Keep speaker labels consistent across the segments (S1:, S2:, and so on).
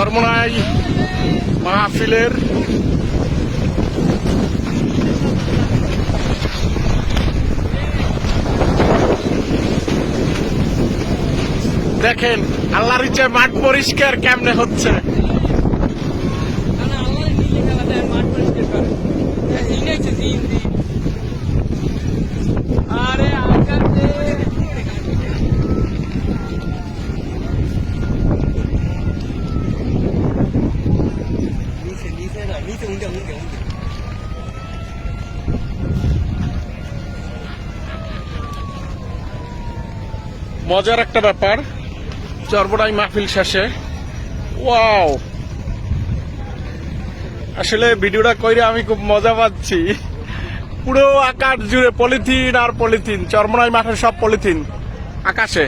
S1: চরমোনাই মাহফিলের দেখেন আল্লাহর ইচ্ছে মাঠ পরিষ্কার কেমনে হচ্ছে। মজার একটা ব্যাপার, চরমোনাই মাহফিল শেষে ওয়াও, আসলে ভিডিওটা কইরে আমি খুব মজা পাচ্ছি। পুরো আকাশ জুড়ে পলিথিন আর পলিথিন, চরমোনাই মাঠের সব পলিথিন আকাশে।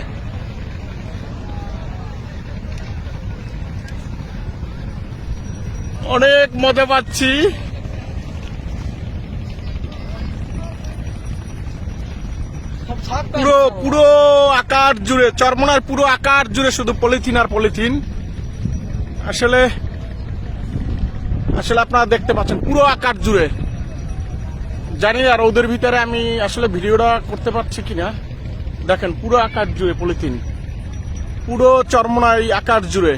S1: অনেক মজা পাচ্ছি। পুরো পুরো আকাশ জুড়ে, চরমোনাই পুরো আকাশ জুড়ে শুধু পলিথিন আর পলিথিন। আসলে আসলে আপনারা দেখতে পাচ্ছেন পুরো আকাশ জুড়ে। জানি আর ওদের ভিতরে আমি আসলে ভিডিওটা করতে পারছি কিনা। দেখেন পুরো আকাশ জুড়ে পলিথিন, পুরো চরমোনাই আকাশ জুড়ে।